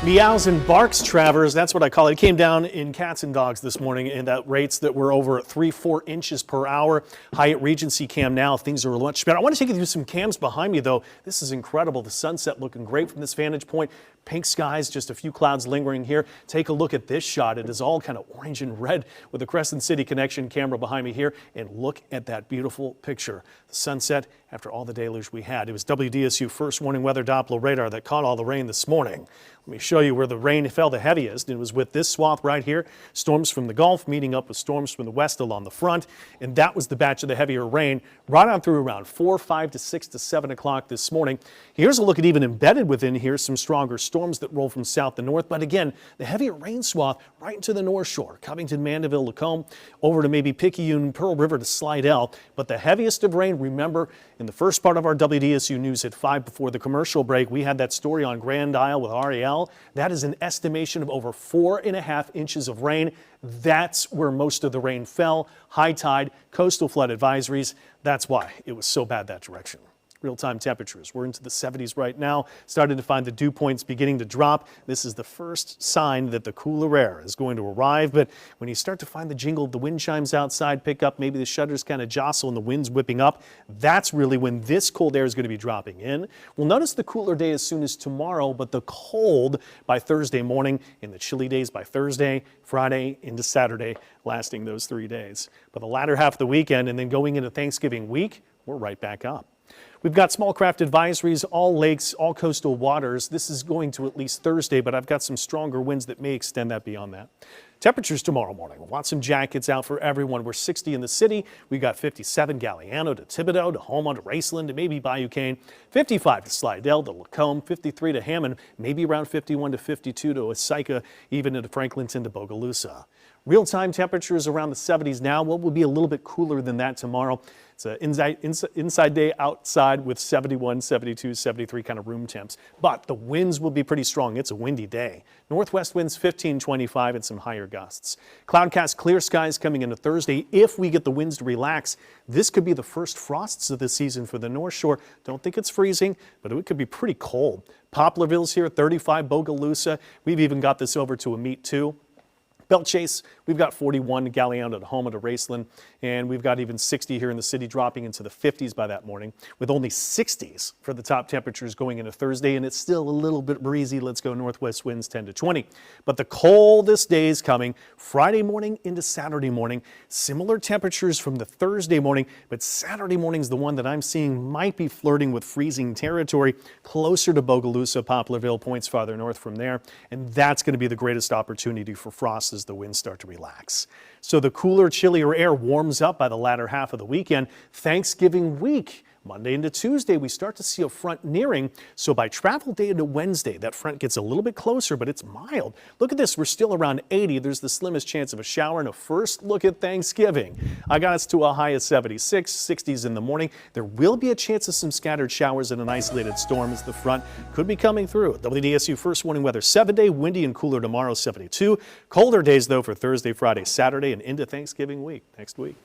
Meows and barks, Travers. That's what I call it. It came down in cats and dogs this morning and at rates that were over 3-4 inches per hour. Hyatt Regency cam now. Things are much better. I want to take you through some cams behind me, though. This is incredible. The sunset looking great from this vantage point. Pink skies, just a few clouds lingering here. Take a look at this shot. It is all kind of orange and red with the Crescent City Connection camera behind me here. And look at that beautiful picture. The sunset after all the deluge we had. It was WDSU first warning weather Doppler radar that caught all the rain this morning. Let me show you where the rain fell the heaviest. It was with this swath right here. Storms from the Gulf meeting up with storms from the west along the front. And that was the batch of the heavier rain right on through around 4, 5 to 6 to 7 o'clock this morning. Here's a look at even embedded within here some stronger storms that roll from south to north. But again, the heavier rain swath right into the North Shore, Covington, Mandeville, Lacombe, over to maybe Picayune, Pearl River to Slidell. But the heaviest of rain, remember, in the first part of our WDSU News at 5 before the commercial break, we had that story on Grand Isle with REL. That is an estimation of over 4.5 inches of rain. That's where most of the rain fell. High tide, coastal flood advisories. That's why it was so bad that direction. Real-time temperatures. We're into the 70s right now. Starting to find the dew points beginning to drop. This is the first sign that the cooler air is going to arrive. But when you start to find the jingle of the wind chimes outside pick up, maybe the shutters kind of jostle and the wind's whipping up, that's really when this cold air is going to be dropping in. We'll notice the cooler day as soon as tomorrow, but the cold by Thursday morning and the chilly days by Thursday, Friday into Saturday, lasting those 3 days. But the latter half of the weekend and then going into Thanksgiving week, we're right back up. We've got small craft advisories, all lakes, all coastal waters. This is going to at least Thursday, but I've got some stronger winds that may extend that beyond that. Temperatures tomorrow morning. We'll want some jackets out for everyone. We're 60 in the city. We got 57 Galliano to Thibodaux to Houma to Raceland to maybe Bayou Cane, 55 to Slidell to Lacombe, 53 to Hammond, maybe around 51 to 52 to Osyka, even into Franklinton to Bogalusa. Real-time temperatures around the 70s now. What will be a little bit cooler than that tomorrow? It's an inside day outside with 71, 72, 73 kind of room temps. But the winds will be pretty strong. It's a windy day. Northwest winds 15, 25 and some higher gusts. Cloudcast clear skies coming into Thursday. If we get the winds to relax, this could be the first frosts of the season for the North Shore. Don't think it's freezing, but it could be pretty cold. Poplarville's here, 35, Bogalusa. We've even got this over to a meet too. Belt Chase, we've got 41, Galliano to Houma to Raceland, and we've got even 60 here in the city, dropping into the 50s by that morning, with only 60s for the top temperatures going into Thursday, and it's still a little bit breezy. Let's go northwest winds 10 to 20. But the coldest days coming Friday morning into Saturday morning. Similar temperatures from the Thursday morning, but Saturday morning is the one that I'm seeing might be flirting with freezing territory, closer to Bogalusa, Poplarville, points farther north from there, and that's going to be the greatest opportunity for frost as the winds start to relax. So the cooler, chillier air warms up by the latter half of the weekend. Thanksgiving week, Monday into Tuesday, we start to see a front nearing. So by travel day into Wednesday, that front gets a little bit closer, but it's mild. Look at this. We're still around 80. There's the slimmest chance of a shower. And a first look at Thanksgiving. I got us to a high of 76, 60s in the morning. There will be a chance of some scattered showers and an isolated storm as the front could be coming through. WDSU first warning weather 7-day, windy and cooler tomorrow, 72. Colder days, though, for Thursday, Friday, Saturday, and into Thanksgiving week next week.